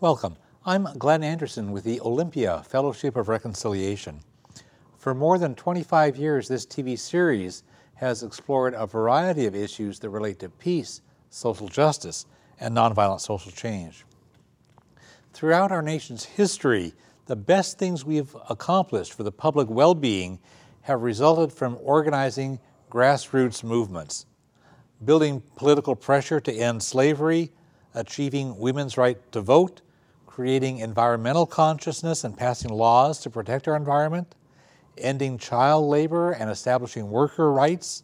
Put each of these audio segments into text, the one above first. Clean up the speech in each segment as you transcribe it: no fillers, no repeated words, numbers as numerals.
Welcome. I'm Glenn Anderson with the Olympia Fellowship of Reconciliation. For more than 25 years, this TV series has explored a variety of issues that relate to peace, social justice, and nonviolent social change. Throughout our nation's history, the best things we've accomplished for the public well-being have resulted from organizing grassroots movements, building political pressure to end slavery, achieving women's right to vote, creating environmental consciousness and passing laws to protect our environment, ending child labor and establishing worker rights,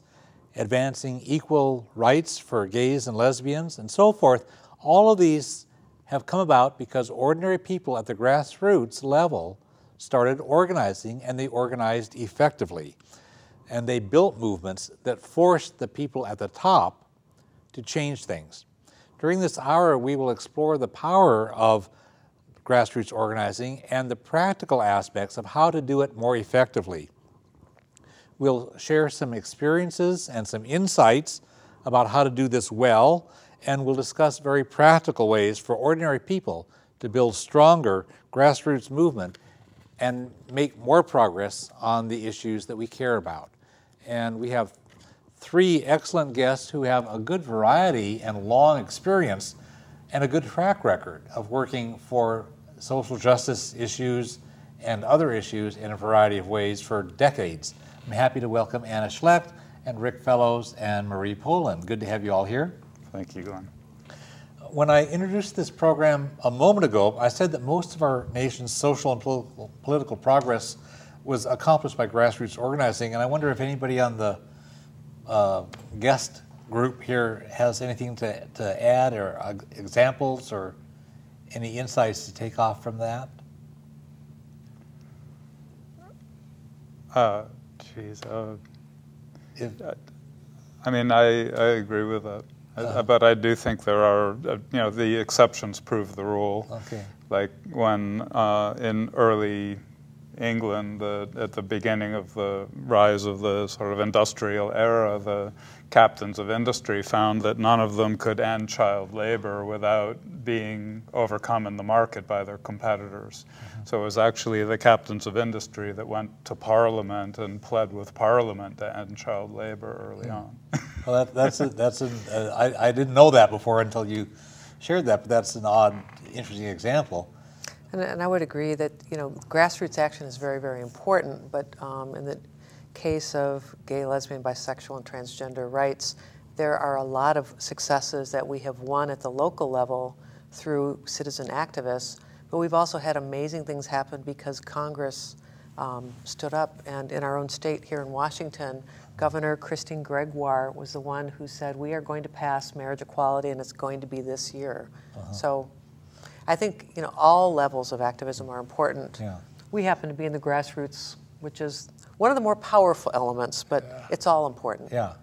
advancing equal rights for gays and lesbians, and so forth. All of these have come about because ordinary people at the grassroots level started organizing, and they organized effectively. And they built movements that forced the people at the top to change things. During this hour, we will explore the power of grassroots organizing and the practical aspects of how to do it more effectively. We'll share some experiences and some insights about how to do this well, and we'll discuss very practical ways for ordinary people to build stronger grassroots movement and make more progress on the issues that we care about. And we have three excellent guests who have a good variety and long experience and a good track record of working for social justice issues and other issues in a variety of ways for decades. I'm happy to welcome Anna Schlecht and Rick Fellows and Marie Poland. Good to have you all here. Thank you, Glenn. When I introduced this program a moment ago, I said that most of our nation's social and political progress was accomplished by grassroots organizing, and I wonder if anybody on the guest group here has anything to add, or examples, or any insights to take off from that? I mean, I agree with that. But I do think there are, the exceptions prove the rule. Okay. Like when in early England, at the beginning of the rise of the sort of industrial era, the captains of industry found that none of them could end child labor without being overcome in the market by their competitors. Mm-hmm. So it was actually the captains of industry that went to Parliament and pled with Parliament to end child labor early on. Well, I didn't know that before until you shared that, but that's an odd, interesting example. And I would agree that grassroots action is very, very important, but in the case of gay, lesbian, bisexual, and transgender rights, there are a lot of successes that we have won at the local level through citizen activists, but we've also had amazing things happen because Congress stood up, and in our own state here in Washington, Governor Christine Gregoire was the one who said, we are going to pass marriage equality, and it's going to be this year. So I think all levels of activism are important. Yeah. We happen to be in the grassroots, which is one of the more powerful elements, but it's all important. Yeah,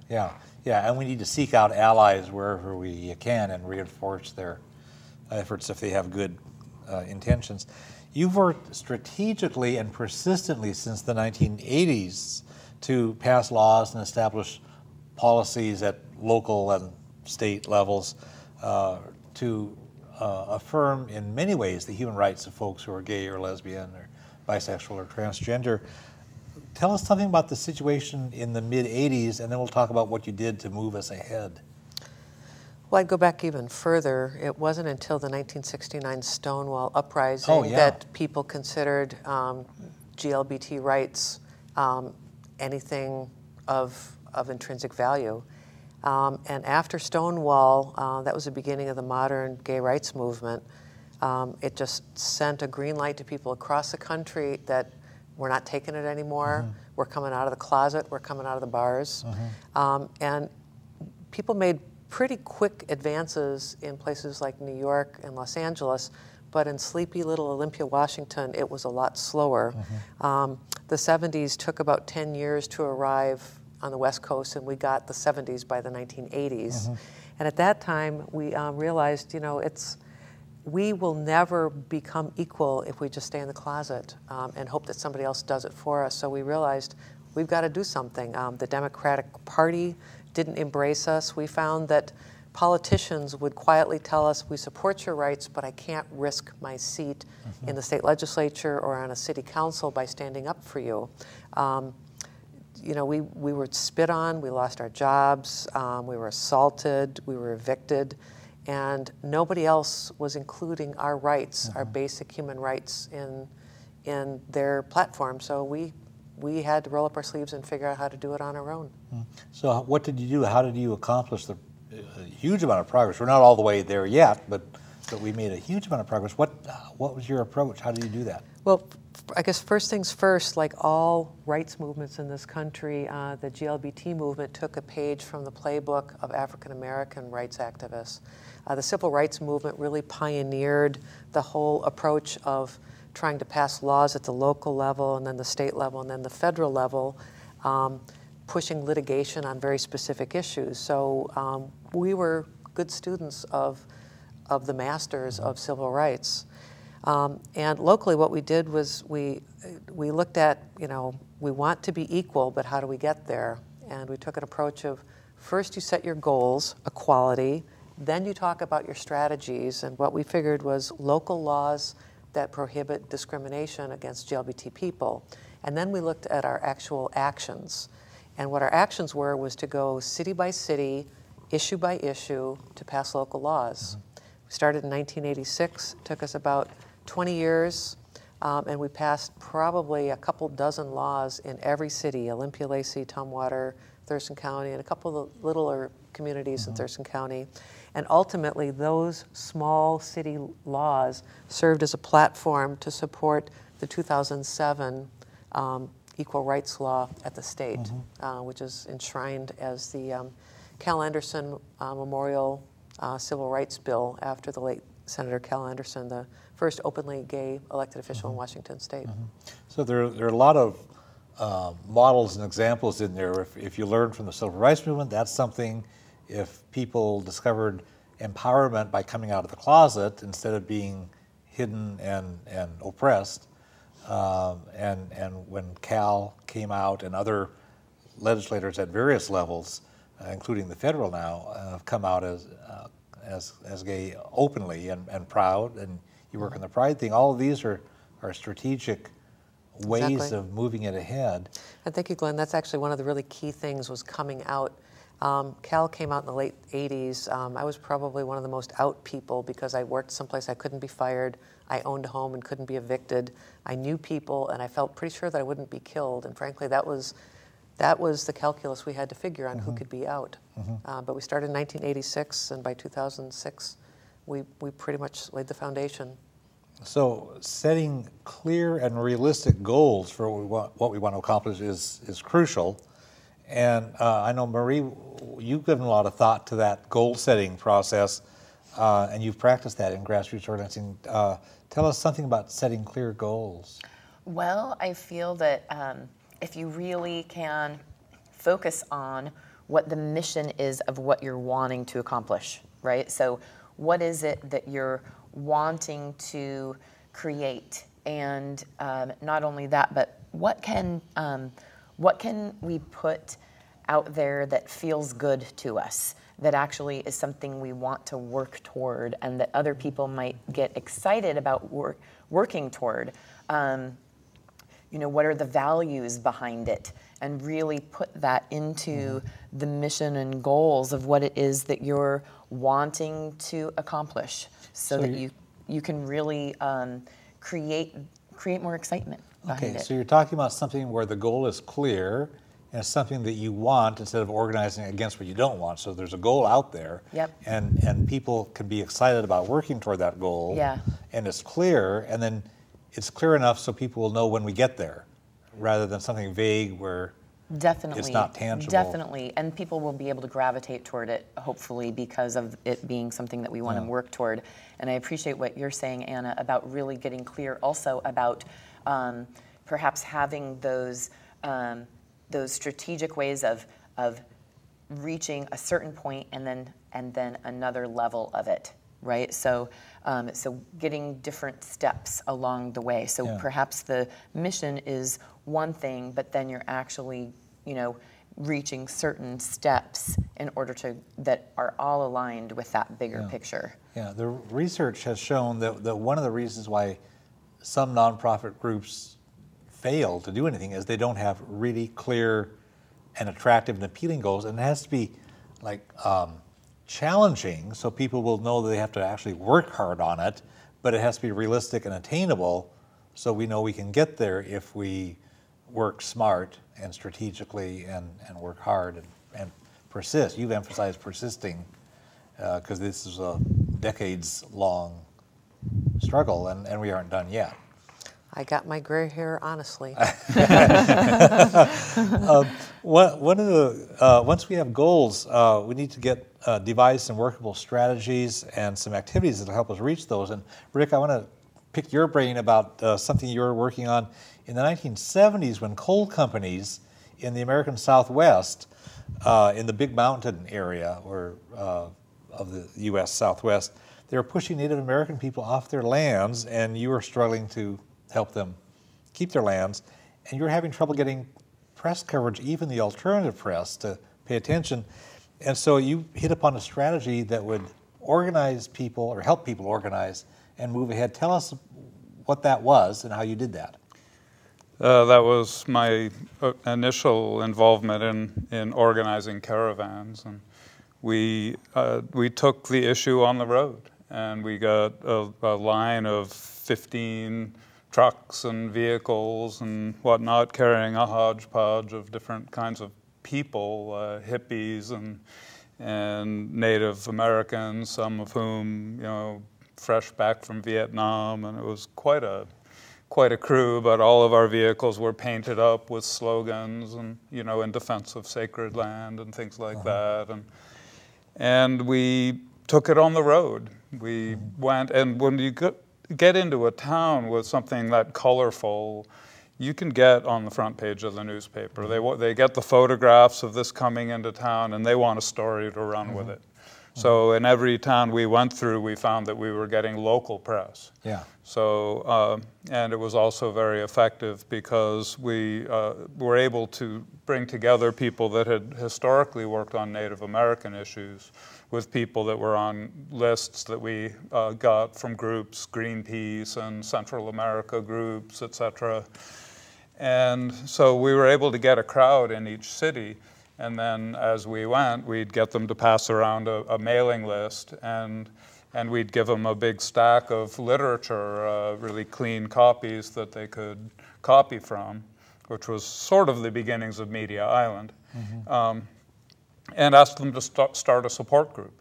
and we need to seek out allies wherever we can and reinforce their efforts if they have good intentions. You've worked strategically and persistently since the 1980s to pass laws and establish policies at local and state levels to affirm in many ways the human rights of folks who are gay or lesbian or bisexual or transgender. Tell us something about the situation in the mid-'80s, and then we'll talk about what you did to move us ahead. Well, I'd go back even further. It wasn't until the 1969 Stonewall Uprising that people considered GLBT rights anything of intrinsic value. And after Stonewall, that was the beginning of the modern gay rights movement. It just sent a green light to people across the country that we're not taking it anymore. Mm-hmm. We're coming out of the closet. We're coming out of the bars. Mm-hmm. And people made pretty quick advances in places like New York and Los Angeles, but in sleepy little Olympia, Washington, it was a lot slower. Mm-hmm. The 70s took about 10 years to arrive on the West Coast, and we got the 70s by the 1980s. Mm-hmm. And at that time, we realized, we will never become equal if we just stay in the closet and hope that somebody else does it for us. So we realized we've got to do something. The Democratic Party didn't embrace us. We found that politicians would quietly tell us, we support your rights, but I can't risk my seat in the state legislature or on a city council by standing up for you. You know, we were spit on, we lost our jobs, we were assaulted, we were evicted, and nobody else was including our rights, our basic human rights in their platform. So we had to roll up our sleeves and figure out how to do it on our own. So what did you do? How did you accomplish the huge amount of progress? We're not all the way there yet, but we made a huge amount of progress. What was your approach? How did you do that? Well, I guess first things first, like all rights movements in this country, the GLBT movement took a page from the playbook of African American rights activists. The civil rights movement really pioneered the whole approach of trying to pass laws at the local level and then the state level and then the federal level, pushing litigation on very specific issues. So we were good students of the masters of civil rights. And locally what we did was we looked at, you know, we want to be equal, but how do we get there? And we took an approach of first you set your goals, equality, then you talk about your strategies, and what we figured was local laws that prohibit discrimination against GLBT people. And then we looked at our actual actions. And what our actions were was to go city by city, issue by issue, to pass local laws. We started in 1986, took us about 20 years, and we passed probably a couple dozen laws in every city, Olympia, Lacey, Tumwater, Thurston County, and a couple of littler communities in Thurston County. And ultimately, those small city laws served as a platform to support the 2007 equal rights law at the state, which is enshrined as the Cal Anderson Memorial Civil Rights Bill after the late Senator Cal Anderson, the first openly gay elected official in Washington State. So there are a lot of models and examples in there. If you learn from the civil rights movement, that's something. If people discovered empowerment by coming out of the closet instead of being hidden and oppressed, and when Cal came out and other legislators at various levels, including the federal now, have come out as gay openly and proud, and you work on the pride thing. All of these are strategic ways of moving it ahead. And thank you, Glenn. That's actually one of the really key things was coming out. Cal came out in the late 80s. I was probably one of the most out people because I worked someplace I couldn't be fired. I owned a home and couldn't be evicted. I knew people, and I felt pretty sure that I wouldn't be killed. And frankly, that was the calculus we had to figure on who could be out. But we started in 1986, and by 2006, we pretty much laid the foundation. So setting clear and realistic goals for what we want to accomplish is crucial. And I know, Marie, you've given a lot of thought to that goal-setting process, and you've practiced that in grassroots organizing. Tell us something about setting clear goals. Well, I feel that if you really can focus on what the mission is of what you're wanting to accomplish, right? So what is it that you're wanting to create? And not only that, but what can we put out there that feels good to us, that actually is something we want to work toward and that other people might get excited about working toward? You know, what are the values behind it? And really put that into the mission and goals of what it is that you're wanting to accomplish, so that you can really create more excitement behind it. So you're talking about something where the goal is clear and it's something that you want instead of organizing against what you don't want. So there's a goal out there, and people can be excited about working toward that goal. Yeah. And it's clear, and then it's clear enough so people will know when we get there, rather than something vague where it's not tangible. Definitely, and people will be able to gravitate toward it, hopefully, because of it being something that we want to work toward. And I appreciate what you're saying, Anna, about really getting clear also about perhaps having those strategic ways of reaching a certain point and then another level of it, right? So getting different steps along the way. So perhaps the mission is one thing, but then you're actually, reaching certain steps in order that are all aligned with that bigger picture. Yeah, the research has shown that one of the reasons why some nonprofit groups fail to do anything is they don't have really clear and attractive and appealing goals, and it has to be like challenging so people will know that they have to actually work hard on it, but it has to be realistic and attainable so we know we can get there if we work smart and strategically and work hard and persist. You've emphasized persisting because this is a decades-long struggle, and we aren't done yet. I got my gray hair, honestly. One of the once we have goals, we need to devise some workable strategies and some activities that will help us reach those. And Rick, I want to pick your brain about something you were working on in the 1970s when coal companies in the American Southwest, in the Big Mountain area of the U.S. Southwest, they were pushing Native American people off their lands, and you were struggling to help them keep their lands, and you were having trouble getting press coverage, even the alternative press, to pay attention. And so you hit upon a strategy that would organize people or help people organize and move ahead. Tell us what that was and how you did that. That was my initial involvement in organizing caravans, and we took the issue on the road, and we got a line of 15 trucks and vehicles and whatnot carrying a hodgepodge of different kinds of people, hippies and Native Americans, some of whom, fresh back from Vietnam, and it was quite a crew, but all of our vehicles were painted up with slogans and, in defense of sacred land and things like that. And we took it on the road. We went, and when you get into a town with something that colorful, you can get on the front page of the newspaper. They get the photographs of this coming into town, and they want a story to run with it. So in every town we went through, we found that we were getting local press. Yeah. So, and it was also very effective because we were able to bring together people that had historically worked on Native American issues with people that were on lists that we got from groups, Greenpeace and Central America groups, etc. And so we were able to get a crowd in each city. And then as we went, we'd get them to pass around a mailing list, and we'd give them a big stack of literature, really clean copies that they could copy from, which was sort of the beginnings of Media Island, and ask them to start a support group.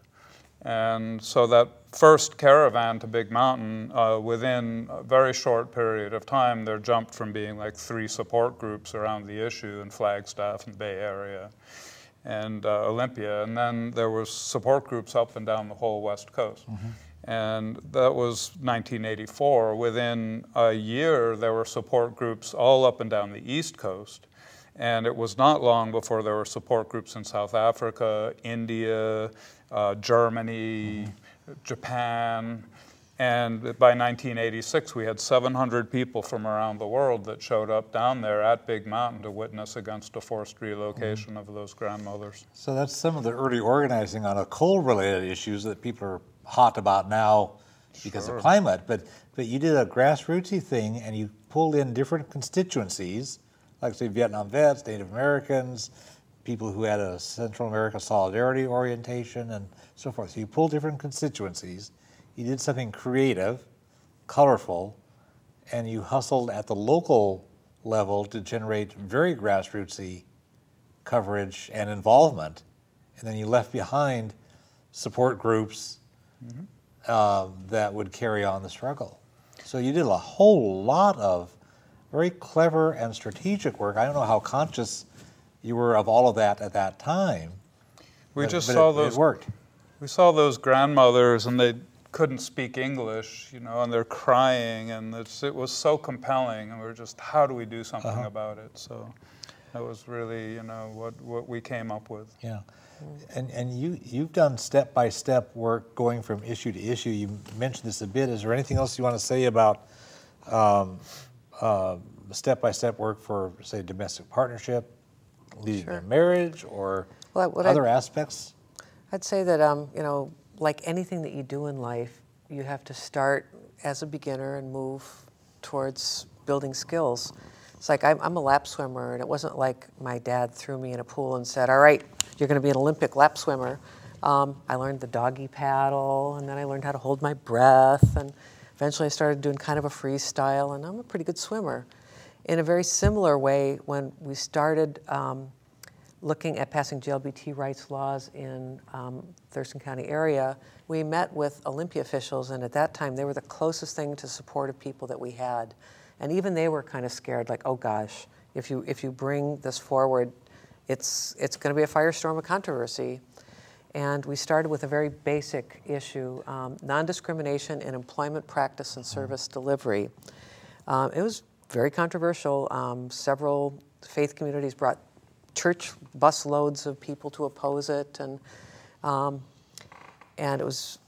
And so that first caravan to Big Mountain, within a very short period of time, there jumped from being like 3 support groups around the issue in Flagstaff and Bay Area and Olympia. And then there was support groups up and down the whole West Coast. And that was 1984. Within a year, there were support groups all up and down the East Coast. And it was not long before there were support groups in South Africa, India, Germany, Japan, and by 1986 we had 700 people from around the world that showed up down there at Big Mountain to witness against a forced relocation of those grandmothers. So that's some of the early organizing on coal-related issues that people are hot about now because of climate, but you did a grassrootsy thing and you pulled in different constituencies, like say Vietnam vets, Native Americans, people who had a Central America solidarity orientation and so forth. So you pulled different constituencies, you did something creative, colorful, and you hustled at the local level to generate very grassrootsy coverage and involvement. And then you left behind support groups that would carry on the struggle. So you did a whole lot of very clever and strategic work. I don't know how conscious you were of all of that at that time. We just saw those. It worked. We saw those grandmothers, and they couldn't speak English, and they're crying, and it was so compelling, and we were just, how do we do something about it? So that was really, what we came up with. Yeah, and you've done step-by-step work going from issue to issue. You mentioned this a bit. Is there anything else you want to say about step-by-step work for, say, domestic partnership, leading their marriage or other aspects? I'd say that, you know, like anything that you do in life, you have to start as a beginner and move towards building skills. It's like I'm a lap swimmer, and it wasn't like my dad threw me in a pool and said, all right, you're going to be an Olympic lap swimmer. I learned the doggy paddle, and then I learned how to hold my breath, and eventually I started doing kind of a freestyle, and I'm a pretty good swimmer. In a very similar way, when we started looking at passing GLBT rights laws in Thurston County area, we met with Olympia officials, and at that time they were the closest thing to supportive people that we had. And even they were kind of scared, like, oh gosh, if you bring this forward, it's going to be a firestorm of controversy. And we started with a very basic issue, non-discrimination in employment practice and service delivery. It was very controversial. Several faith communities brought church bus loads of people to oppose it, and it was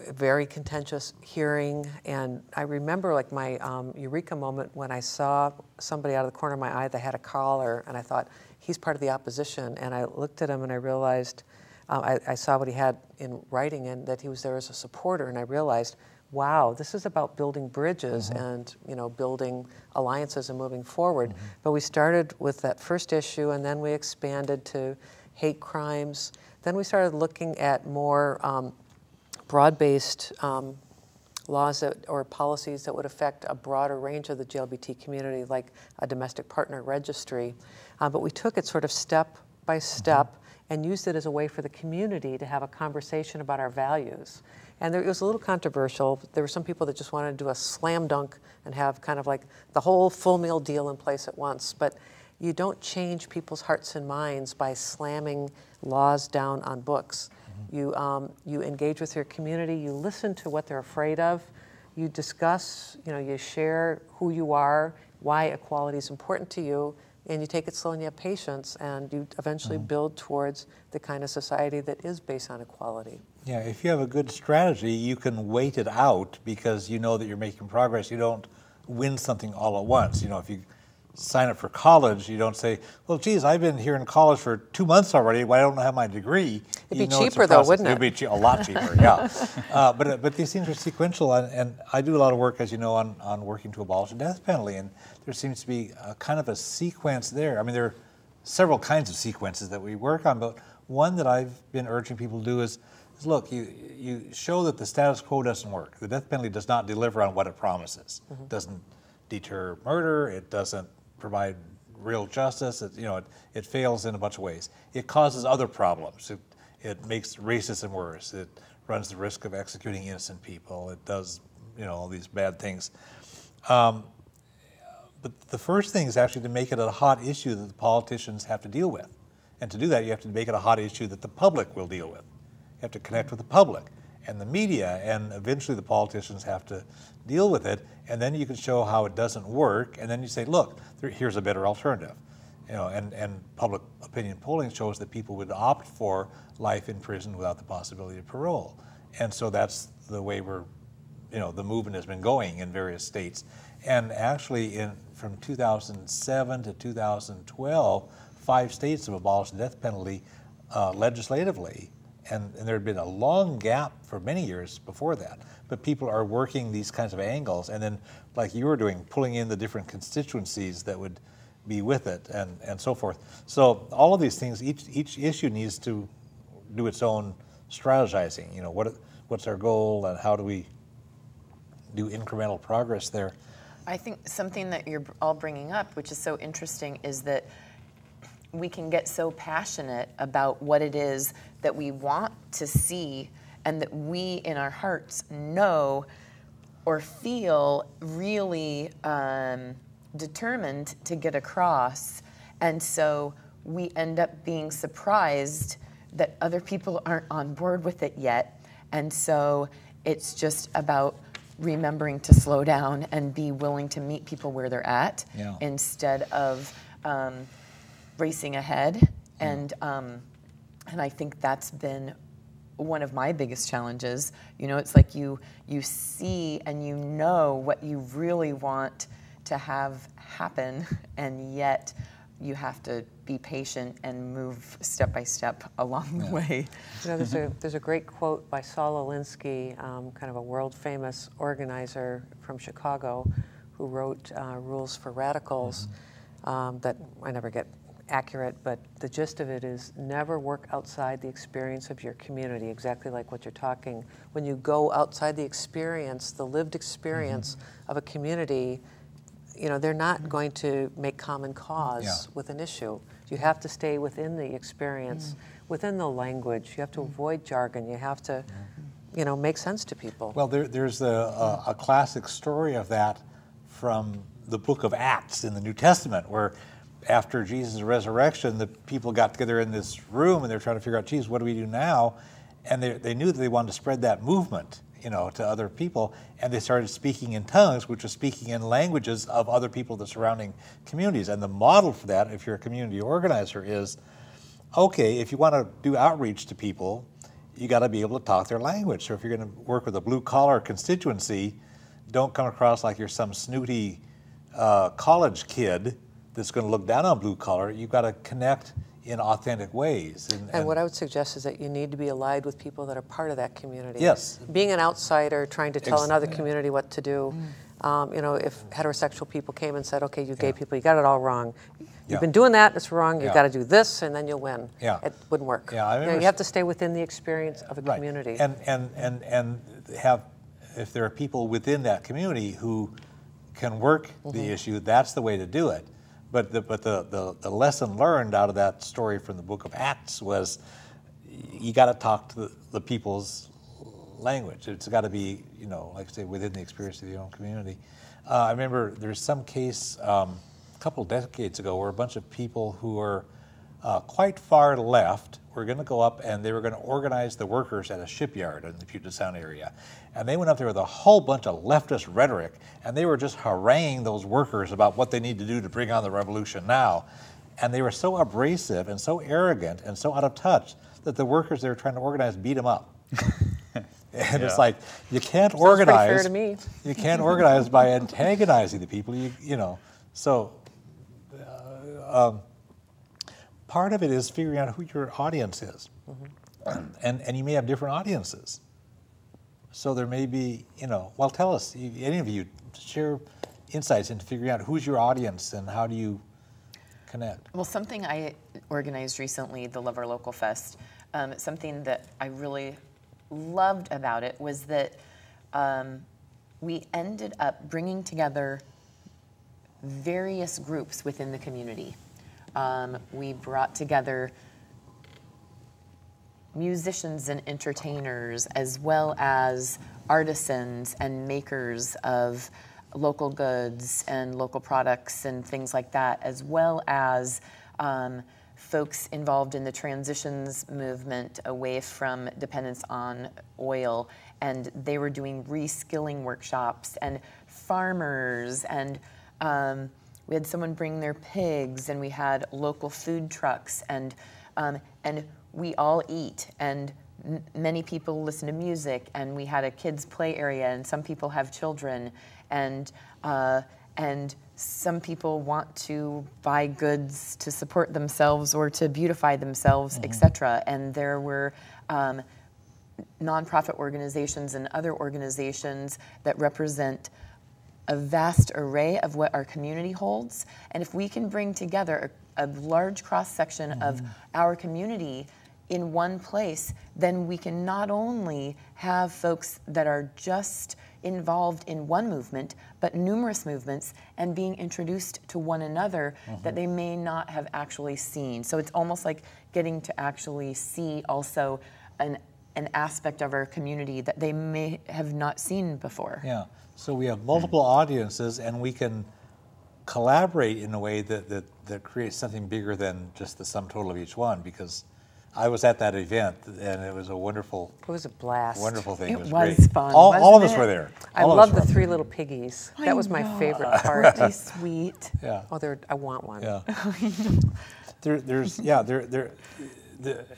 a very contentious hearing. And I remember like my eureka moment when I saw somebody out of the corner of my eye that had a collar, and I thought, he's part of the opposition. And I looked at him and I realized, I saw what he had in writing and that he was there as a supporter, and I realized, wow, this is about building bridges and, you know, building alliances and moving forward. But we started with that first issue, and then we expanded to hate crimes. Then we started looking at more broad-based laws or policies that would affect a broader range of the GLBT community, like a domestic partner registry. But we took it sort of step by step and used it as a way for the community to have a conversation about our values. And it was a little controversial. There were some people that just wanted to do a slam dunk and have kind of like the whole full meal deal in place at once. But you don't change people's hearts and minds by slamming laws down on books. You engage with your community, you listen to what they're afraid of, you discuss, you know, you share who you are, why equality is important to you, and you take it slow and you have patience, and you eventually build towards the kind of society that is based on equality. Yeah, if you have a good strategy, you can wait it out because you know that you're making progress. You don't win something all at once. You know, if you sign up for college, you don't say, well, geez, I've been here in college for 2 months already. Why don't I have my degree? It'd be cheaper, though, wouldn't it? It'd be a lot cheaper, yeah. But these things are sequential, and I do a lot of work, as you know, on working to abolish the death penalty, and there seems to be a kind of a sequence there. I mean, there are several kinds of sequences that we work on, but one that I've been urging people to do is look, you show that the status quo doesn't work. The death penalty does not deliver on what it promises. It doesn't deter murder. It doesn't provide real justice. It fails in a bunch of ways. It causes other problems. It makes racism worse. It runs the risk of executing innocent people. It does, all these bad things. But the first thing is actually to make it a hot issue that the politicians have to deal with. And to do that, you have to make it a hot issue that the public will deal with. You have to connect with the public and the media, and eventually the politicians have to deal with it, and then you can show how it doesn't work, and then you say, look, here's a better alternative. And public opinion polling shows that people would opt for life in prison without the possibility of parole. And so that's the way the movement has been going in various states. And actually, from 2007 to 2012, 5 states have abolished the death penalty legislatively. And there had been a long gap for many years before that. But people are working these kinds of angles, and then, like you were doing, pulling in the different constituencies that would be with it, and so forth. So all of these things, each issue needs to do its own strategizing. What's our goal, and how do we do incremental progress there? I think something that you're all bringing up, which is so interesting, is that we can get so passionate about what it is that we want to see and that we in our hearts know or feel really determined to get across. And so we end up being surprised that other people aren't on board with it yet. And so it's just about remembering to slow down and be willing to meet people where they're at instead of racing ahead. And I think that's been one of my biggest challenges. It's like you see and you know what you really want to have happen, and yet you have to be patient and move step by step along the way. You know, there's a great quote by Saul Alinsky, kind of a world-famous organizer from Chicago, who wrote Rules for Radicals, that I never get accurate, but the gist of it is never work outside the experience of your community, exactly like what you're talking. When you go outside the experience, the lived experience of a community, you know, they're not going to make common cause with an issue. You have to stay within the experience, within the language. You have to avoid jargon. You have to, you know, make sense to people. Well, there's a classic story of that from the book of Acts in the New Testament, where after Jesus' resurrection, the people got together in this room and they're trying to figure out, geez, what do we do now? And they knew that they wanted to spread that movement, you know, to other people, and they started speaking in tongues, which was speaking in languages of other people in the surrounding communities. And the model for that, if you're a community organizer, is, okay, if you want to do outreach to people, you got to be able to talk their language. So if you're going to work with a blue-collar constituency, don't come across like you're some snooty college kid that's going to look down on blue-collar. You've got to connect in authentic ways. And what I would suggest is that you need to be allied with people that are part of that community. Yes. Being an outsider, trying to tell another community what to do. You know, if heterosexual people came and said, okay, you gay people, you got it all wrong. You've been doing that, it's wrong, you've got to do this, and then you'll win. It wouldn't work. Yeah, I remember you have to stay within the experience of a community. And have, if there are people within that community who can work the issue, that's the way to do it. But the lesson learned out of that story from the book of Acts was you got to talk to the people's language. It's got to be, you know, like I say, within the experience of your own community. I remember there's some case a couple of decades ago where a bunch of people who were quite far left were going to go up and they were going to organize the workers at a shipyard in the Puget Sound area. And they went up there with a whole bunch of leftist rhetoric, and they were just haranguing those workers about what they need to do to bring on the revolution now. And they were so abrasive and so arrogant and so out of touch that the workers they were trying to organize beat them up. And it's like, you can't organize. Fair to me. You can't organize by antagonizing the people, you know. So part of it is figuring out who your audience is. And you may have different audiences. So there may be, you know, well, tell us, any of you, share insights into figuring out who's your audience and how do you connect. Well, something I organized recently, the Love Our Local Fest, something that I really loved about it was that we ended up bringing together various groups within the community. We brought together musicians and entertainers, as well as artisans and makers of local goods and local products and things like that, as well as folks involved in the transitions movement away from dependence on oil. And they were doing reskilling workshops, and farmers, and we had someone bring their pigs, and we had local food trucks, and we all eat, and many people listen to music, and we had a kids' play area, and some people have children, and some people want to buy goods to support themselves or to beautify themselves, etc. And there were nonprofit organizations and other organizations that represent a vast array of what our community holds. And if we can bring together a large cross-section of our community in one place, then we can not only have folks that are just involved in one movement, but numerous movements, and being introduced to one another that they may not have actually seen. So it's almost like getting to actually see also an aspect of our community that they may have not seen before. Yeah, so we have multiple audiences, and we can collaborate in a way that creates something bigger than just the sum total of each one, because I was at that event, and it was a wonderful... It was a blast. Wonderful thing. It was great. fun, All of us were there. I love the three little piggies. That was my favorite part. Aren't they sweet? Yeah. Oh, I want one. Yeah.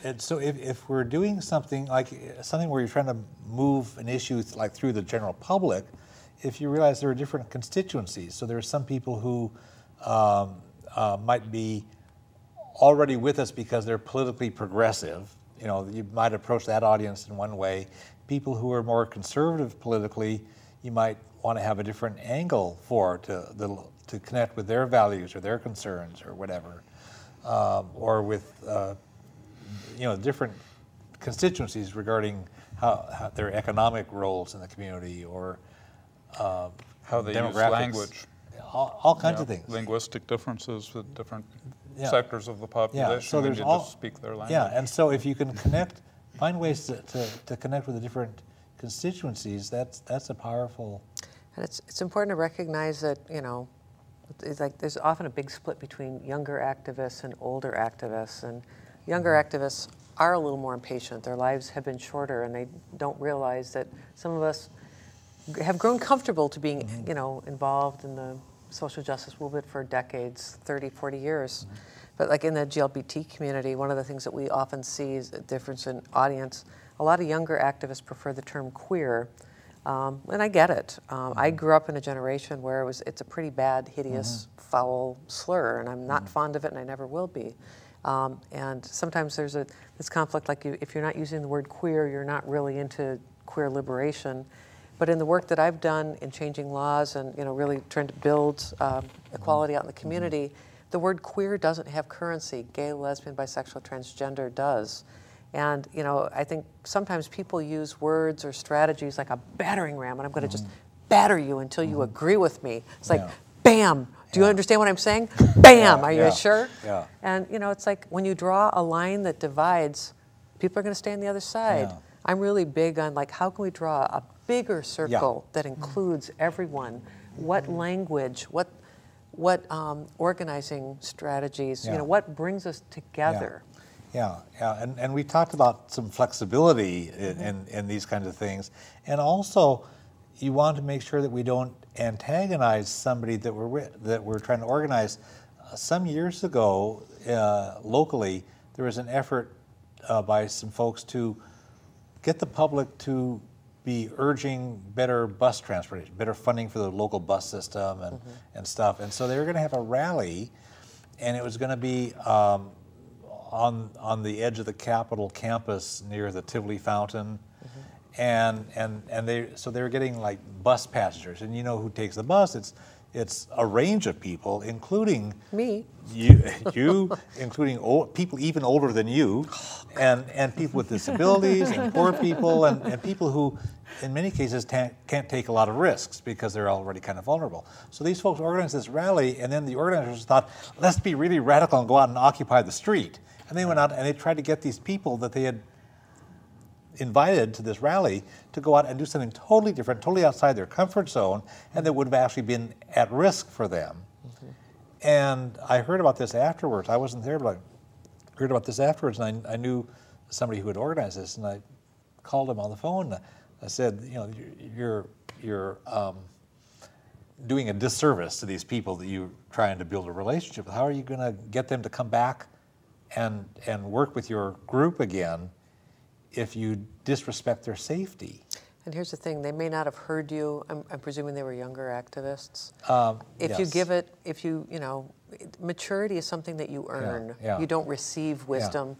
And so if we're doing something like something where you're trying to move an issue like through the general public, if you realize there are different constituencies, so there are some people who might be already with us because they're politically progressive. You know, you might approach that audience in one way. People who are more conservative politically, you might want to have a different angle for to connect with their values or their concerns or whatever, or with you know, different constituencies regarding how their economic roles in the community, or how they use language. All kinds of things. Linguistic differences with different sectors of the population. Yeah, so there's to speak their language. Yeah, and so if you can find ways to connect with the different constituencies, that's a powerful. And it's important to recognize that, you know, it's like there's often a big split between younger activists and older activists, and younger activists are a little more impatient. Their lives have been shorter, and they don't realize that some of us have grown comfortable to being, you know, involved in the social justice movement for decades, 30, 40 years. But like in the GLBT community, one of the things that we often see is a difference in audience. A lot of younger activists prefer the term queer, and I get it. I grew up in a generation where it's a pretty bad, hideous, foul slur, and I'm not fond of it, and I never will be. And sometimes there's this conflict, like if you're not using the word queer, you're not really into queer liberation. But in the work that I've done in changing laws and, you know, really trying to build equality out in the community, the word queer doesn't have currency. Gay, lesbian, bisexual, transgender does. And, you know, I think sometimes people use words or strategies like a battering ram, and I'm going to just batter you until you agree with me. It's like, bam. Do you understand what I'm saying? Bam. Are you sure? Yeah. And, you know, it's like when you draw a line that divides, people are going to stay on the other side. Yeah. I'm really big on, like, how can we draw a bigger circle that includes everyone? What language, what organizing strategies, you know, what brings us together? Yeah, and we talked about some flexibility in these kinds of things, and also you want to make sure that we don't antagonize somebody that we're trying to organize. Some years ago, locally, there was an effort by some folks to get the public to be urging better bus transportation, better funding for the local bus system and stuff. And so they were going to have a rally, and it was going to be on the edge of the Capitol campus near the Tivoli Fountain. And they were getting like bus passengers, and you know who takes the bus? It's a range of people, including me, you including people even older than you, and people with disabilities and poor people and people who, in many cases, can't take a lot of risks because they're already kind of vulnerable. So these folks organized this rally, and then the organizers thought, let's be really radical and go out and occupy the street. And they went out and they tried to get these people that they had invited to this rally to go out and do something totally different, totally outside their comfort zone, and that would have actually been at risk for them. And I heard about this afterwards. I wasn't there, but I heard about this afterwards, and I knew somebody who had organized this, and I called him on the phone. And I said, you know, you're doing a disservice to these people that you're trying to build a relationship with. How are you going to get them to come back and work with your group again if you disrespect their safety? And here's the thing, they may not have heard you. I'm presuming they were younger activists. If yes. you give it, you know, maturity is something that you earn. You don't receive wisdom.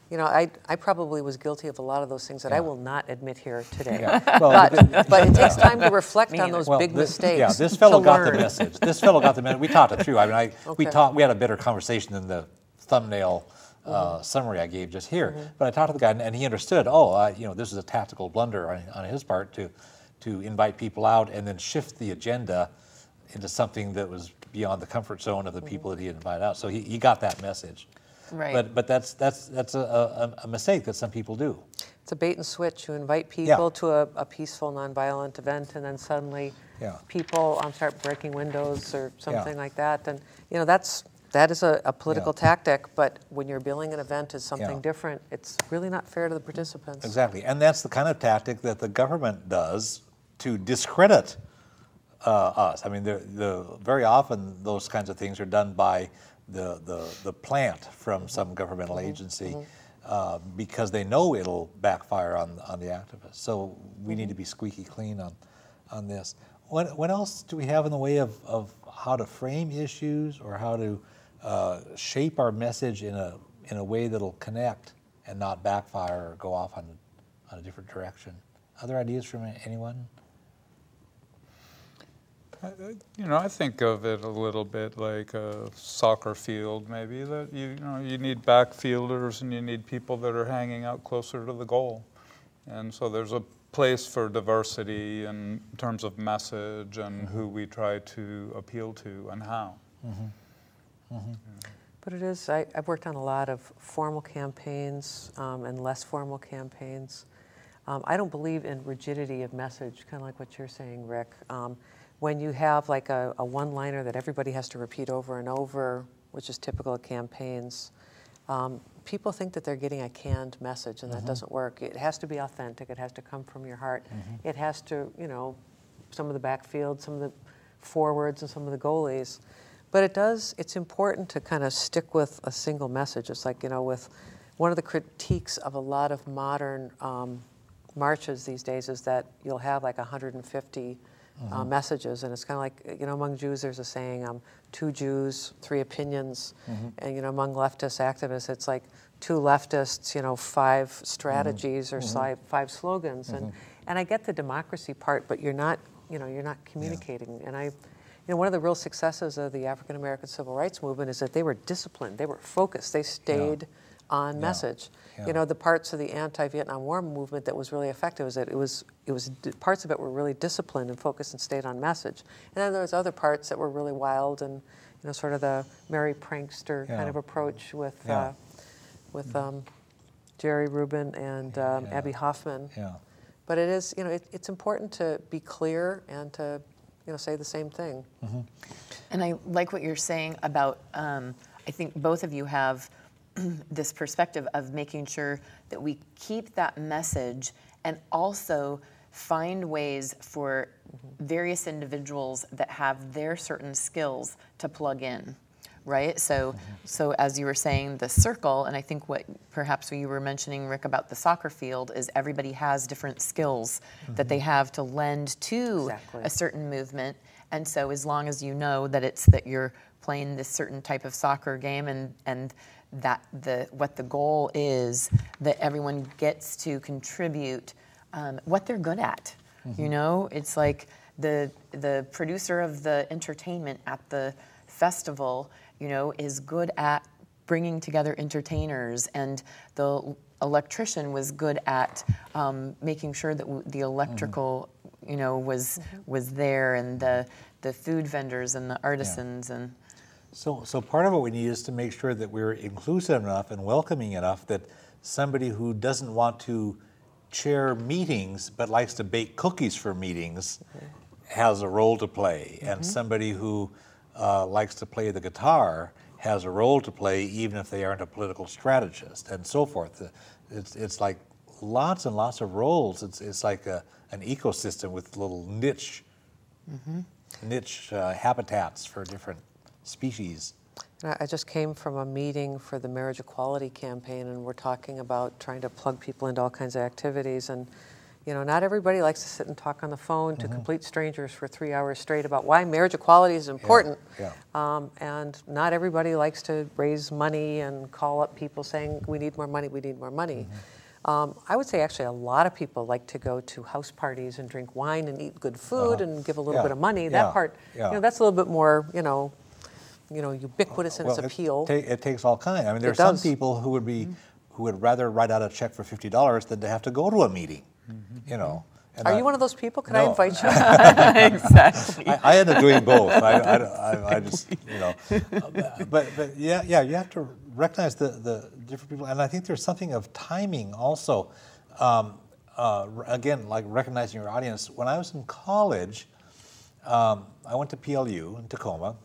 You know, I probably was guilty of a lot of those things that I will not admit here today. Well, but it takes time to reflect on those big mistakes. Yeah, this fellow got the message. This fellow got the message. We talked it through. I mean, we had a better conversation than the thumbnail summary I gave just here. But I talked to the guy, and he understood, you know, this is a tactical blunder on his part to invite people out and then shift the agenda into something that was beyond the comfort zone of the people that he had invited out. So he got that message. Right. But that's a mistake that some people do. It's a bait and switch. You invite people to a peaceful, nonviolent event, and then suddenly people start breaking windows or something like that. And you know, that is a political tactic, but when you're billing an event as something different, it's really not fair to the participants. Exactly, and that's the kind of tactic that the government does to discredit us. I mean, very often those kinds of things are done by the plant from some governmental agency because they know it'll backfire on the activists. So we need to be squeaky clean on this. What else do we have in the way of how to frame issues or how to shape our message in a way that'll connect and not backfire or go off on a different direction. Other ideas from anyone? I think of it a little bit like a soccer field, maybe, that you need backfielders and you need people that are hanging out closer to the goal. And so there's a place for diversity in terms of message and who we try to appeal to and how. But it is, I've worked on a lot of formal campaigns and less formal campaigns. I don't believe in rigidity of message, kind of like what you're saying, Rick. When you have like a one-liner that everybody has to repeat over and over, which is typical of campaigns, people think that they're getting a canned message, and that doesn't work. It has to be authentic. It has to come from your heart. It has to, some of the backfield, some of the forwards, and some of the goalies. But it's important to kind of stick with a single message. It's like, with one of the critiques of a lot of modern marches these days is that you'll have like 150 messages, and it's kind of like, among Jews there's a saying, 2 Jews, 3 opinions, and among leftist activists it's like 2 leftists, 5 strategies or 5 slogans, and I get the democracy part, but you're not communicating. And one of the real successes of the African American civil rights movement is that they were disciplined, they were focused, they stayed on message. The parts of the anti-Vietnam War movement that was really effective was that it was parts of it were really disciplined and focused and stayed on message. And then there was other parts that were really wild and sort of the merry prankster kind of approach with Jerry Rubin and Abby Hoffman. But it is, it's important to be clear and to say the same thing. And I like what you're saying about, I think both of you have this perspective of making sure that we keep that message and also find ways for various individuals that have their certain skills to plug in, right? So as you were saying, the circle, and I think what perhaps you were mentioning, Rick, about the soccer field is everybody has different skills that they have to lend to a certain movement. And so as long as you know that it's that you're playing this certain type of soccer game and that what the goal is, that everyone gets to contribute what they're good at. It's like the producer of the entertainment at the festival, is good at bringing together entertainers, and the electrician was good at making sure that the electrical, was there, and the food vendors and the artisans and. So part of what we need is to make sure that we're inclusive enough and welcoming enough that somebody who doesn't want to chair meetings but likes to bake cookies for meetings has a role to play, and somebody who likes to play the guitar has a role to play even if they aren't a political strategist, and so forth. It's like lots and lots of roles. It's like an ecosystem with little niche habitats for different species. I just came from a meeting for the marriage equality campaign, and we're talking about trying to plug people into all kinds of activities. And not everybody likes to sit and talk on the phone to complete strangers for 3 hours straight about why marriage equality is important. And not everybody likes to raise money and call up people saying, we need more money, we need more money. I would say actually a lot of people like to go to house parties and drink wine and eat good food and give a little bit of money. That part, that's a little bit more, ubiquitous in its appeal. It takes all kinds. I mean, there are some people who would rather write out a check for $50 than to have to go to a meeting. Are you one of those people? Can I invite you? Exactly. I end up doing both. I just, but you have to recognize the different people, and I think there's something of timing also. Again, like recognizing your audience. When I was in college, I went to PLU in Tacoma,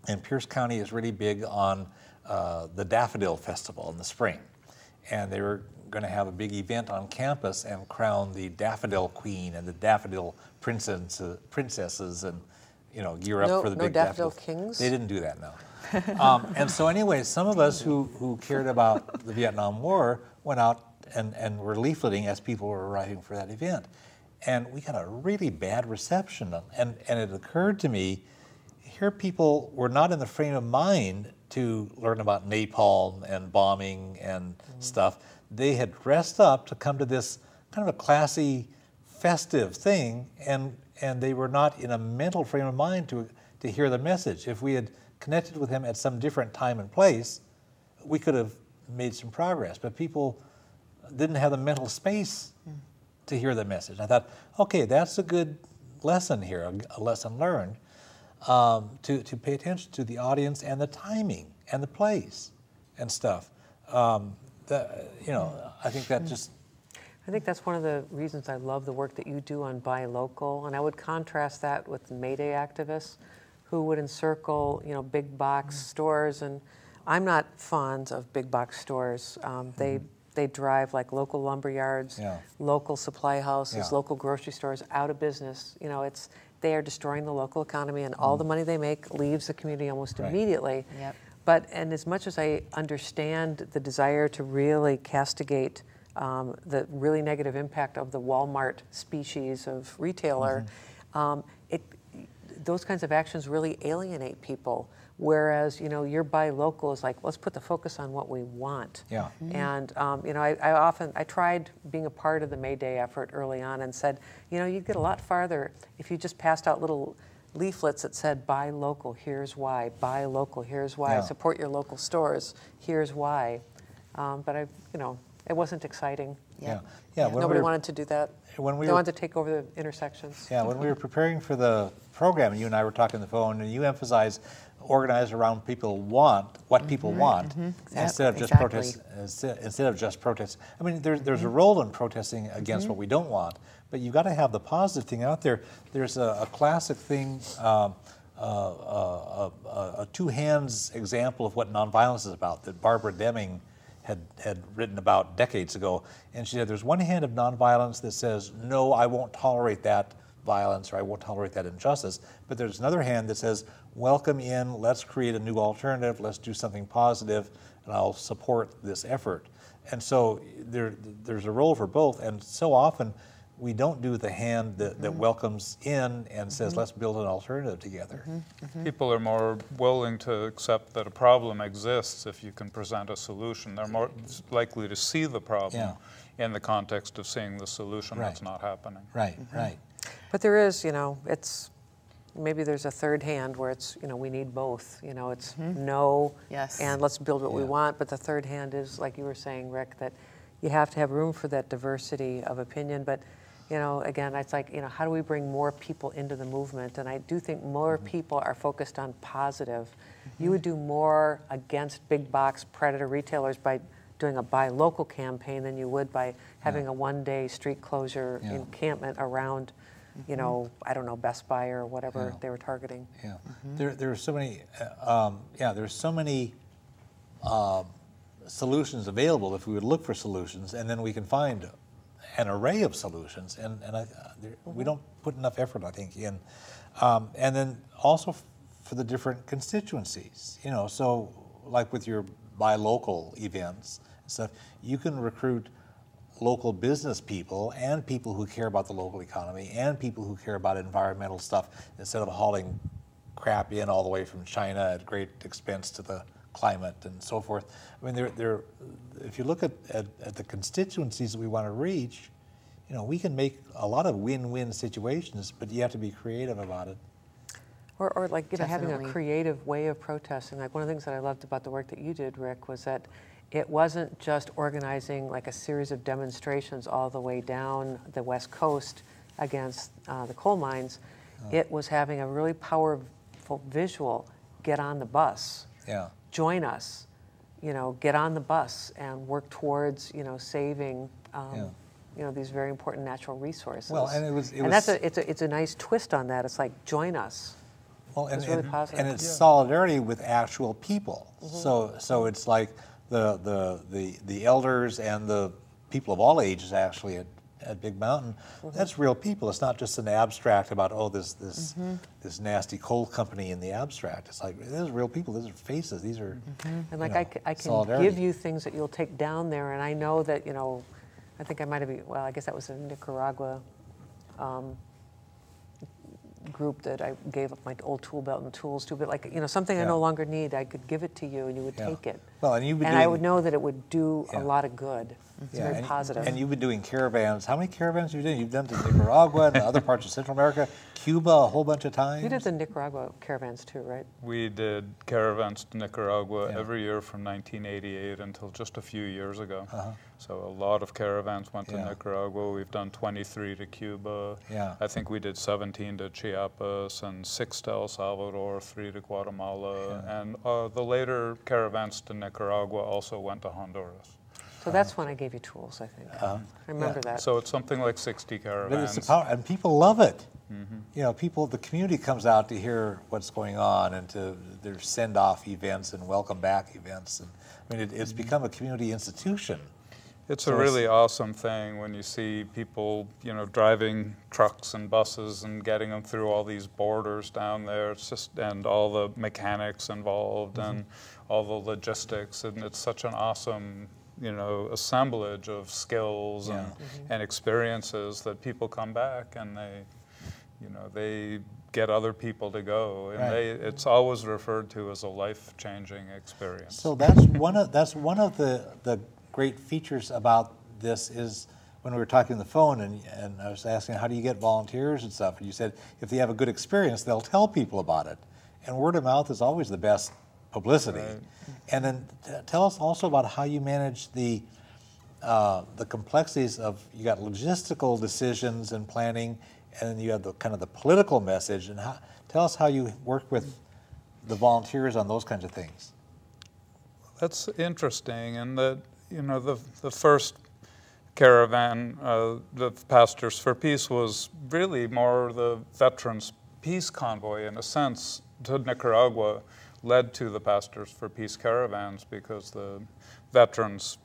and Pierce County is really big on the Daffodil Festival in the spring, and they were going to have a big event on campus and crown the Daffodil Queen and the Daffodil princesses and gear up for the big Daffodil Kings? They didn't do that, no. And so anyway, some of us who cared about the Vietnam War went out and were leafleting as people were arriving for that event. And we got a really bad reception. And it occurred to me, here people were not in the frame of mind to learn about napalm and bombing and stuff. They had dressed up to come to this kind of a classy, festive thing, and they were not in a mental frame of mind to hear the message. If we had connected with him at some different time and place, we could have made some progress. But people didn't have the mental space to hear the message. I thought, okay, that's a good lesson here, a lesson learned, to pay attention to the audience and the timing and the place and stuff. I think that just... I think that's one of the reasons I love the work that you do on Buy Local, and I would contrast that with the May Day activists who would encircle, big box stores, and I'm not fond of big box stores. They drive like local lumber yards, local supply houses, local grocery stores out of business. They are destroying the local economy, and all the money they make leaves the community almost immediately. Yep. And as much as I understand the desire to really castigate the really negative impact of the Walmart species of retailer, those kinds of actions really alienate people. Whereas, your Buy Local is like, let's put the focus on what we want. Yeah. And, I tried being a part of the May Day effort early on and said, you'd get a lot farther if you just passed out little leaflets that said, Buy Local, here's why. Buy Local, here's why. Support your local stores, here's why. But it wasn't exciting. Yeah. Nobody wanted to do that. They wanted to take over the intersections. Yeah, when we were preparing for the program, you and I were talking on the phone, and you emphasized organize around what people want, instead of just protest. Instead of just protest. I mean, there's a role in protesting against what we don't want, but you've got to have the positive thing out there. There's a classic thing, a two hands example of what nonviolence is about that Barbara Deming had written about decades ago, and she said there's one hand of nonviolence that says, no, I won't tolerate that violence, or I won't tolerate that injustice, but there's another hand that says, welcome in, let's create a new alternative, let's do something positive, and I'll support this effort. And so there's a role for both, and so often we don't do the hand that welcomes in and says, let's build an alternative together. People are more willing to accept that a problem exists if you can present a solution. They're more likely to see the problem in the context of seeing the solution that's not happening. Right. But there is, maybe there's a third hand where it's, we need both. It's no, and let's build what we want. But the third hand is, like you were saying, Rick, that you have to have room for that diversity of opinion. But, again, it's like, how do we bring more people into the movement? And I do think more people are focused on positive. You would do more against big box predator retailers by doing a Buy Local campaign than you would by having a one-day street closure encampment around, I don't know, Best Buy or whatever they were targeting. Yeah, there are so many. There's so many solutions available if we would look for solutions, and then we can find an array of solutions. And we don't put enough effort, I think, in. And then also for the different constituencies. So like with your Buy Local events and stuff, you can recruit local business people and people who care about the local economy and people who care about environmental stuff instead of hauling crap in all the way from China at great expense to the climate and so forth. I mean, if you look at the constituencies that we want to reach, we can make a lot of win-win situations, but you have to be creative about it. Or like, having a creative way of protesting. Like, one of the things that I loved about the work that you did, Rick, was that it wasn't just organizing like a series of demonstrations all the way down the West Coast against the coal mines. It was having a really powerful visual, get on the bus, join us, get on the bus and work towards, saving, these very important natural resources. Well, and it's a nice twist on that. It's like, join us. Well, it's really positive. And it's solidarity with actual people. So it's like the elders and the people of all ages actually at Big Mountain. That's real people. It's not just an abstract about this nasty coal company in the abstract. It's like, these are real people. These are faces. These are and like I can give you things that you'll take down there, and I know that I think I might have. Well, I guess that was in Nicaragua. group that I gave up my old tool belt and tools to, but like, you know, something I no longer need, I could give it to you and you would take it. Well, and you've been and I would know that it would do a lot of good. It's very positive. And you've been doing caravans. How many caravans have you done? You've done to Nicaragua and other parts of Central America, Cuba a whole bunch of times? You did the Nicaragua caravans too, right? We did caravans to Nicaragua every year from 1988 until just a few years ago. So a lot of caravans went to Nicaragua. We've done 23 to Cuba. I think we did 17 to Chiapas and 6 to El Salvador, 3 to Guatemala. And the later caravans to Nicaragua also went to Honduras. So that's when I gave you tools, I think. I remember that. So it's something like 60 caravans. But it's the power, and people love it. You know, the community comes out to hear what's going on and to their send-off events and welcome back events. And I mean, it's become a community institution. It's a really awesome thing when you see people, you know, driving trucks and buses and getting them through all these borders down there. It's just, and all the mechanics involved and all the logistics, and it's such an awesome, you know, assemblage of skills and experiences that people come back and they, you know, they get other people to go, and it's always referred to as a life-changing experience. So that's one of the great features about this is when we were talking on the phone and I was asking, how do you get volunteers and stuff? And you said if they have a good experience, they'll tell people about it. And word of mouth is always the best publicity. And then tell us also about how you manage the complexities of, you got logistical decisions and planning, and then you have the kind of the political message. And tell us how you work with the volunteers on those kinds of things. That's interesting, and that, you know, the first caravan, the Pastors for Peace, was really more the Veterans Peace Convoy, in a sense, to Nicaragua, led to the Pastors for Peace caravans, because the veterans,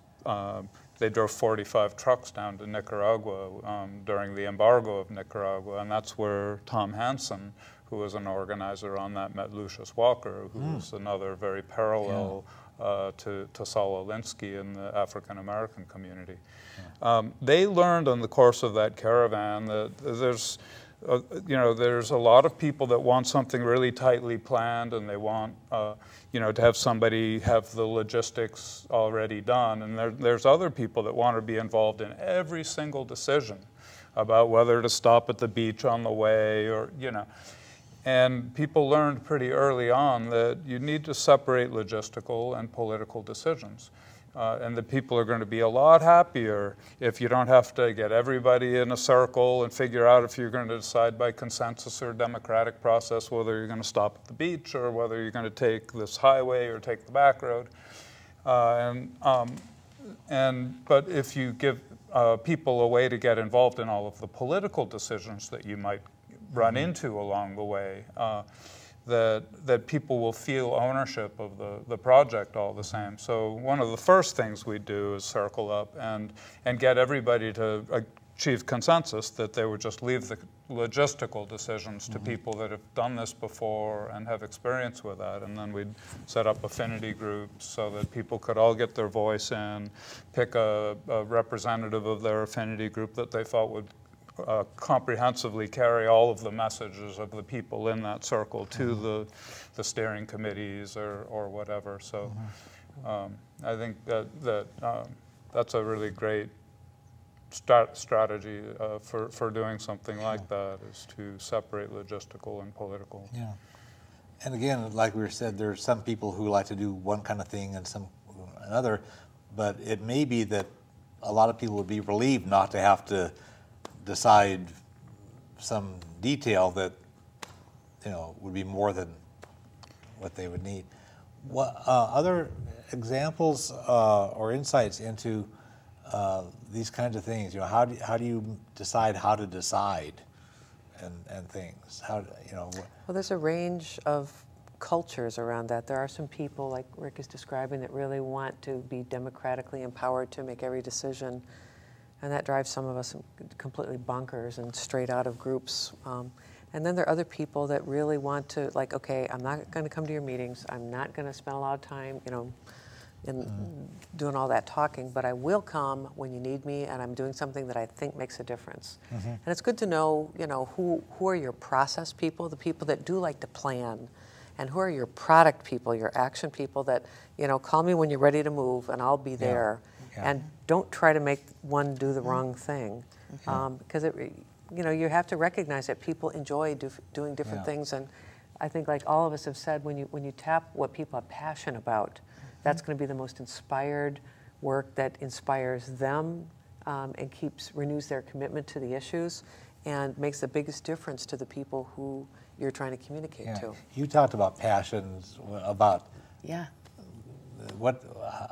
they drove 45 trucks down to Nicaragua during the embargo of Nicaragua, and that's where Tom Hansen, who was an organizer on that, met Lucius Walker, who was another very parallel to Saul Alinsky in the African-American community. They learned in the course of that caravan that there's a lot of people that want something really tightly planned, and they want, to have somebody have the logistics already done. And there's other people that want to be involved in every single decision about whether to stop at the beach on the way, or, And people learned pretty early on that you need to separate logistical and political decisions. And that people are going to be a lot happier if you don't have to get everybody in a circle and figure out if you're going to decide by consensus or democratic process whether you're going to stop at the beach or whether you're going to take this highway or take the back road. But if you give people a way to get involved in all of the political decisions that you might run into along the way, that people will feel ownership of the project all the same. So one of the first things we do is circle up and get everybody to achieve consensus that they would just leave the logistical decisions to people that have done this before and have experience with that. And then we'd set up affinity groups so that people could all get their voice in, pick a representative of their affinity group that they felt would comprehensively carry all of the messages of the people in that circle to the steering committees or whatever. So I think that's a really great strategy for doing something like that, is to separate logistical and political. Yeah. And again, like we said, there's some people who like to do one kind of thing and some another, but it may be that a lot of people would be relieved not to have to decide some detail that would be more than what they would need. What other examples or insights into these kinds of things? How do you decide how to decide and things? Well, there's a range of cultures around that. There are some people, like Rick is describing, that really want to be democratically empowered to make every decision. And that drives some of us completely bonkers and straight out of groups. And then there are other people that really want to, like, okay, I'm not going to come to your meetings. I'm not going to spend a lot of time, doing all that talking, but I will come when you need me, and I'm doing something that I think makes a difference. And it's good to know, who are your process people, the people that do like to plan, and who are your product people, your action people that, call me when you're ready to move, and I'll be there. And don't try to make one do the wrong thing, because you have to recognize that people enjoy doing different things. And I think, like all of us have said, when you tap what people are passionate about, that's going to be the most inspired work that inspires them and renews their commitment to the issues and makes the biggest difference to the people who you're trying to communicate to. You talked about passions, about what?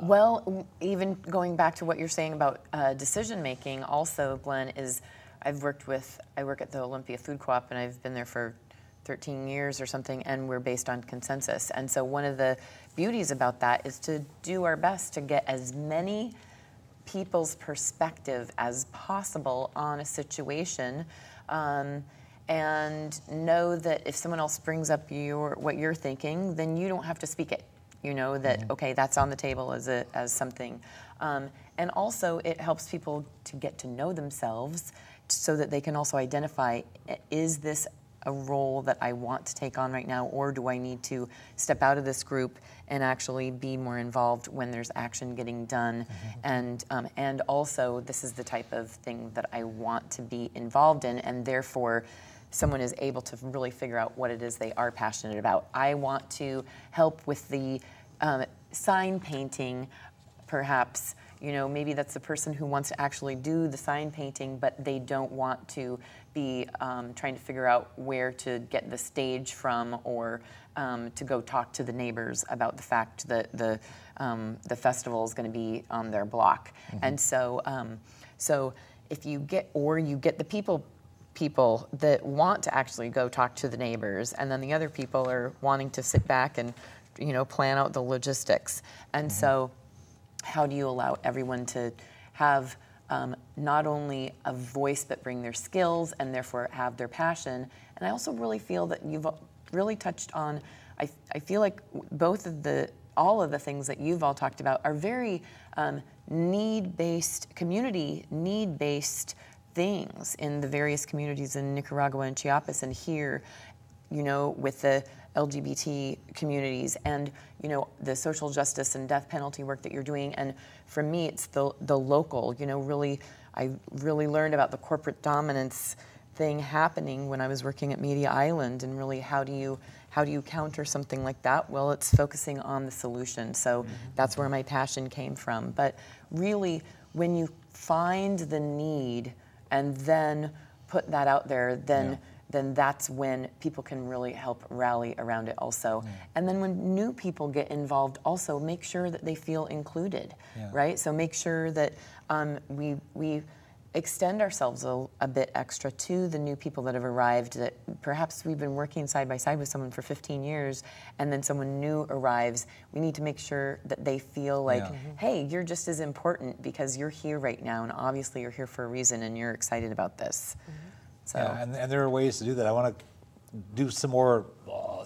Well, even going back to what you're saying about decision making, also, Glenn, is I work at the Olympia Food Co-op, and I've been there for 13 years or something, and we're based on consensus. And so one of the beauties about that is to do our best to get as many people's perspective as possible on a situation, and know that if someone else brings up what you're thinking, then you don't have to speak it. You know that, okay, that's on the table as something. And also it helps people to get to know themselves so that they can also identify, is this a role that I want to take on right now, or do I need to step out of this group and actually be more involved when there's action getting done? And also, this is the type of thing that I want to be involved in, and therefore someone is able to really figure out what it is they are passionate about. I want to help with the sign painting, perhaps. Maybe that's the person who wants to actually do the sign painting, but they don't want to be trying to figure out where to get the stage from, or to go talk to the neighbors about the fact that the festival is going to be on their block. And so if you get the people that want to actually go talk to the neighbors, and then the other people are wanting to sit back and plan out the logistics. And so how do you allow everyone to have not only a voice but bring their skills and therefore have their passion? And I also really feel that you've really touched on, I feel like all of the things that you've all talked about are very community need-based things in the various communities in Nicaragua and Chiapas, and here, with the LGBT communities, and the social justice and death penalty work that you're doing. And for me, it's the local. I really learned about the corporate dominance thing happening when I was working at Media Island, and really how do you counter something like that? Well, it's focusing on the solution. So that's where my passion came from. But really, when you find the need and then put that out there, then that's when people can really help rally around it also. And then when new people get involved, also make sure that they feel included, right? So make sure that we extend ourselves a bit extra to the new people that have arrived, that perhaps we've been working side by side with someone for 15 years, and then someone new arrives. We need to make sure that they feel like, hey, you're just as important because you're here right now, and obviously you're here for a reason, and you're excited about this. So. Yeah, and there are ways to do that. I want to do some more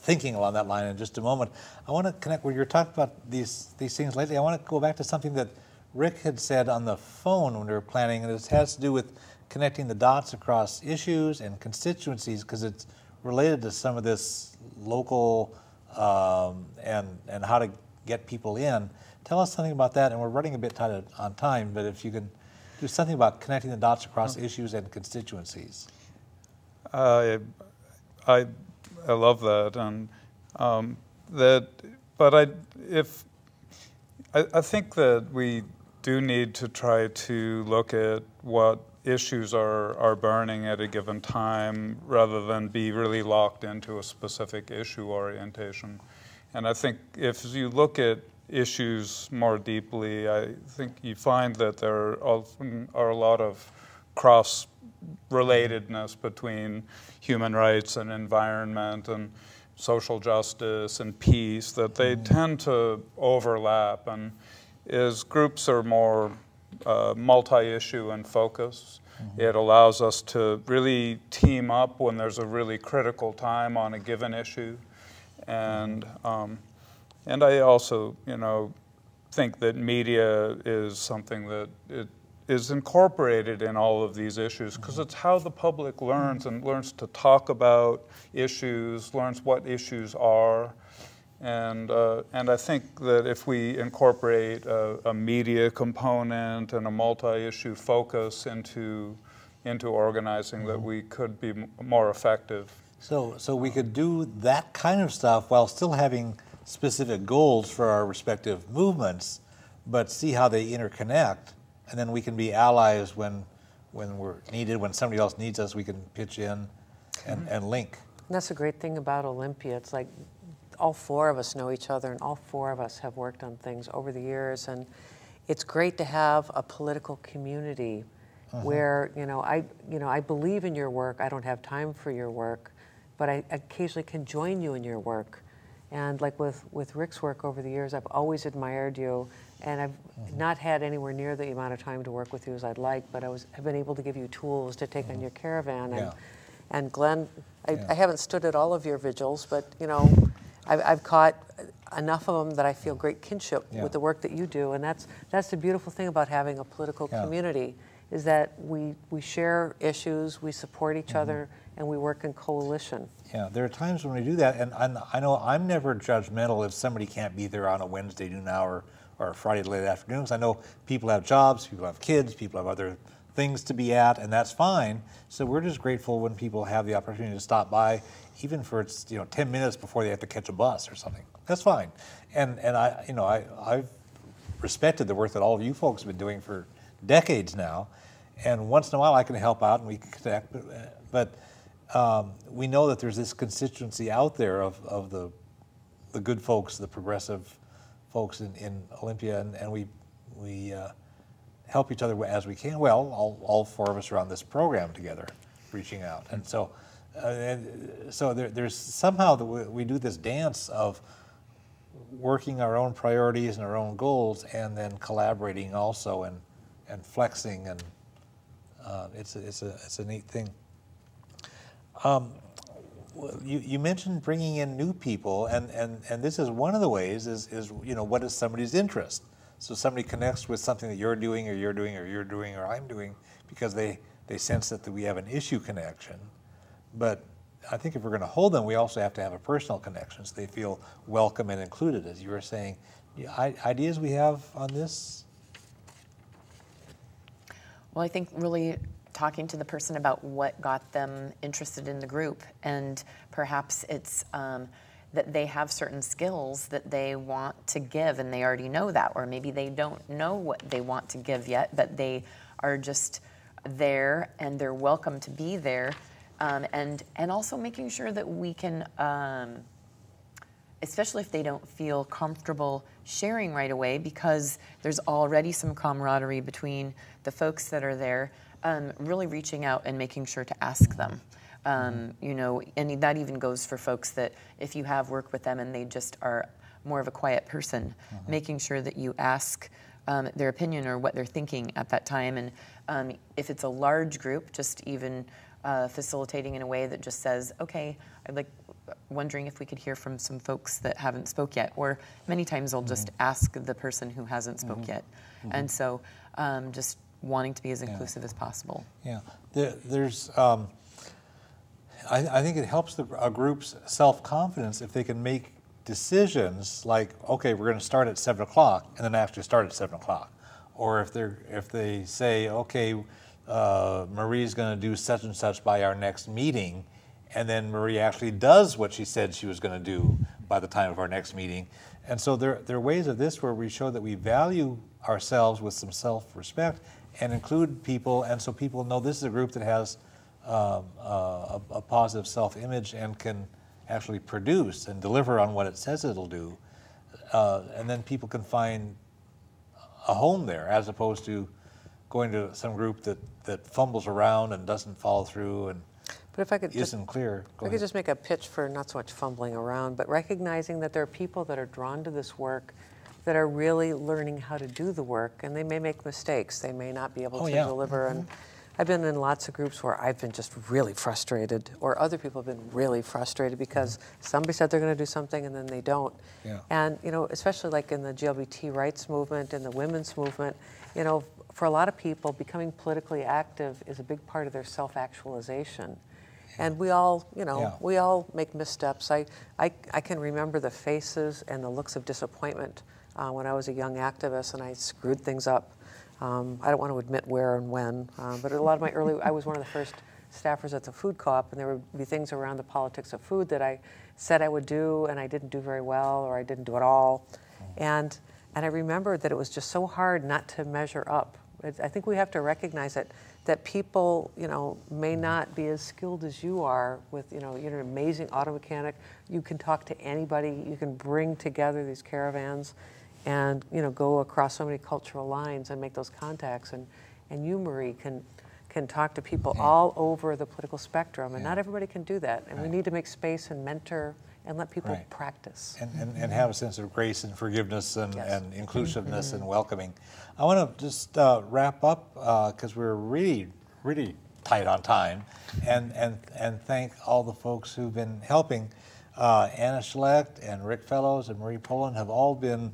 thinking along that line in just a moment. I want to connect where you're talking about these things lately. I want to go back to something that Rick had said on the phone when we were planning, and it has to do with connecting the dots across issues and constituencies, because it's related to some of this local and how to get people in. Tell us something about that, and we're running a bit tight on time, but if you can do something about connecting the dots across issues and constituencies. I love that, and I think that we do need to try to look at what issues are burning at a given time, rather than be really locked into a specific issue orientation. And I think if you look at issues more deeply, I think you find that there often are a lot of cross-relatedness between human rights and environment and social justice and peace, that they tend to overlap. And as groups are more multi-issue and focus, it allows us to really team up when there's a really critical time on a given issue. And I also, think that media is something that it is incorporated in all of these issues, because it's how the public learns and learns to talk about issues, learns what issues are. And I think that if we incorporate a media component and a multi-issue focus into organizing, that we could be more effective. So we could do that kind of stuff while still having specific goals for our respective movements, but see how they interconnect, and then we can be allies when we're needed. When somebody else needs us, we can pitch in and link. And that's a great thing about Olympia. It's like all four of us know each other, and all four of us have worked on things over the years, and it's great to have a political community where I believe in your work. I don't have time for your work, but I occasionally can join you in your work. And like with Rick's work over the years, I've always admired you, and I've not had anywhere near the amount of time to work with you as I'd like, but I've been able to give you tools to take on your caravan. And Glenn, I haven't stood at all of your vigils, but I've caught enough of them that I feel great kinship with the work that you do, and that's the beautiful thing about having a political community, is that we share issues, we support each other, and we work in coalition. Yeah, there are times when we do that, and I know I'm never judgmental if somebody can't be there on a Wednesday noon hour or a Friday late afternoon, because I know people have jobs, people have kids, people have other things to be at, and that's fine. So we're just grateful when people have the opportunity to stop by, even for 10 minutes before they have to catch a bus or something. That's fine. And I've respected the work that all of you folks have been doing for decades now, and once in a while I can help out and we can connect, but we know that there's this constituency out there of the good folks, the progressive folks in Olympia, and we help each other as we can. Well, all four of us are on this program together, reaching out, and so there's somehow we do this dance of working our own priorities and our own goals, and then collaborating also and flexing, and it's a neat thing. You mentioned bringing in new people, and this is one of the ways is what is somebody's interest. So somebody connects with something that you're doing or you're doing or you're doing or I'm doing because they sense that we have an issue connection. But I think if we're going to hold them, we also have to have a personal connection so they feel welcome and included, as you were saying. Ideas we have on this? Well, I think really talking to the person about what got them interested in the group, and perhaps it's that they have certain skills that they want to give and they already know that, or maybe they don't know what they want to give yet, but they are just there and they're welcome to be there, and also making sure that we can, especially if they don't feel comfortable sharing right away, because there's already some camaraderie between the folks that are there, really reaching out and making sure to ask them. And that even goes for folks that if you have worked with them and they just are more of a quiet person, making sure that you ask their opinion or what they're thinking at that time. And if it's a large group, just even facilitating in a way that just says, okay, wondering if we could hear from some folks that haven't spoke yet, or many times I'll just ask the person who hasn't spoke yet. And so just wanting to be as inclusive as possible. Yeah, there's, I think it helps a group's self-confidence if they can make decisions like, okay, we're going to start at 7 o'clock, and then actually start at 7 o'clock. Or if they say, okay, Marie's going to do such and such by our next meeting, and then Marie actually does what she said she was going to do by the time of our next meeting. And so there are ways of this where we show that we value ourselves with some self-respect and include people, and so people know this is a group that has a positive self-image and can actually produce and deliver on what it says it'll do. And then people can find a home there, as opposed to going to some group that fumbles around and doesn't follow through and isn't clear. I could just make a pitch for not so much fumbling around, but recognizing that there are people that are drawn to this work that are really learning how to do the work, and they may make mistakes. They may not be able to deliver. And I've been in lots of groups where I've been just really frustrated, or other people have been really frustrated because somebody said they're going to do something and then they don't. Yeah. And, you know, especially like in the LGBT rights movement and the women's movement, you know, for a lot of people, becoming politically active is a big part of their self-actualization. And we all, you know, we all make missteps. I can remember the faces and the looks of disappointment when I was a young activist and I screwed things up. I don't want to admit where and when, but a lot of my I was one of the first staffers at the food co-op, and there would be things around the politics of food that I said I would do and I didn't do very well, or I didn't do at all. And I remembered that it was just so hard not to measure up. I think we have to recognize that people, you know, may not be as skilled as you are with, you know, you're an amazing auto mechanic. You can talk to anybody. You can bring together these caravans and, you know, go across so many cultural lines and make those contacts. And you, Marie, can talk to people all over the political spectrum, and not everybody can do that. And we need to make space and mentor and let people practice. And have a sense of grace and forgiveness and inclusiveness and welcoming. I want to just wrap up because we're really, really tight on time, and thank all the folks who've been helping. Anna Schlecht and Rick Fellows and Marie Poland have all been,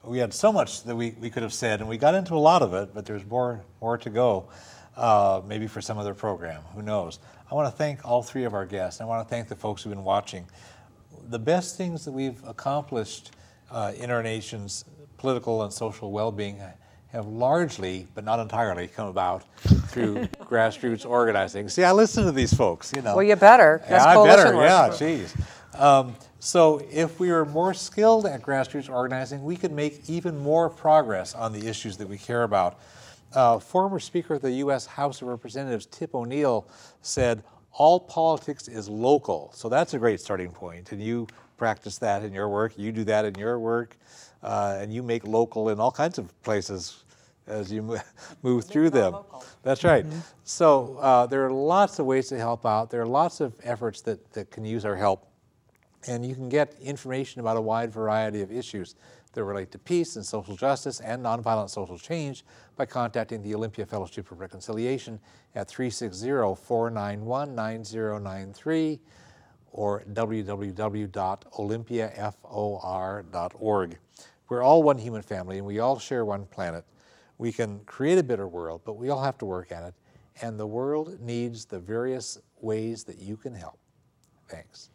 we had so much that we could have said, and we got into a lot of it, but there's more to go, maybe for some other program, who knows. I want to thank all three of our guests. I want to thank the folks who've been watching. The best things that we've accomplished in our nation's political and social well-being have largely, but not entirely, come about through grassroots organizing. See, I listen to these folks, you know. Well, you better. That's coalition work. Yeah, geez. So if we were more skilled at grassroots organizing, we could make even more progress on the issues that we care about. Former Speaker of the U.S. House of Representatives, Tip O'Neill, said, all politics is local. So that's a great starting point. And you practice that in your work. You do that in your work. And you make local in all kinds of places as you move through them. Local. That's right. So there are lots of ways to help out. There are lots of efforts that can use our help. And you can get information about a wide variety of issues that relate to peace and social justice and nonviolent social change by contacting the Olympia Fellowship of Reconciliation at 360-491-9093 or www.olympiafor.org. We're all one human family and we all share one planet. We can create a better world, but we all have to work at it. And the world needs the various ways that you can help. Thanks.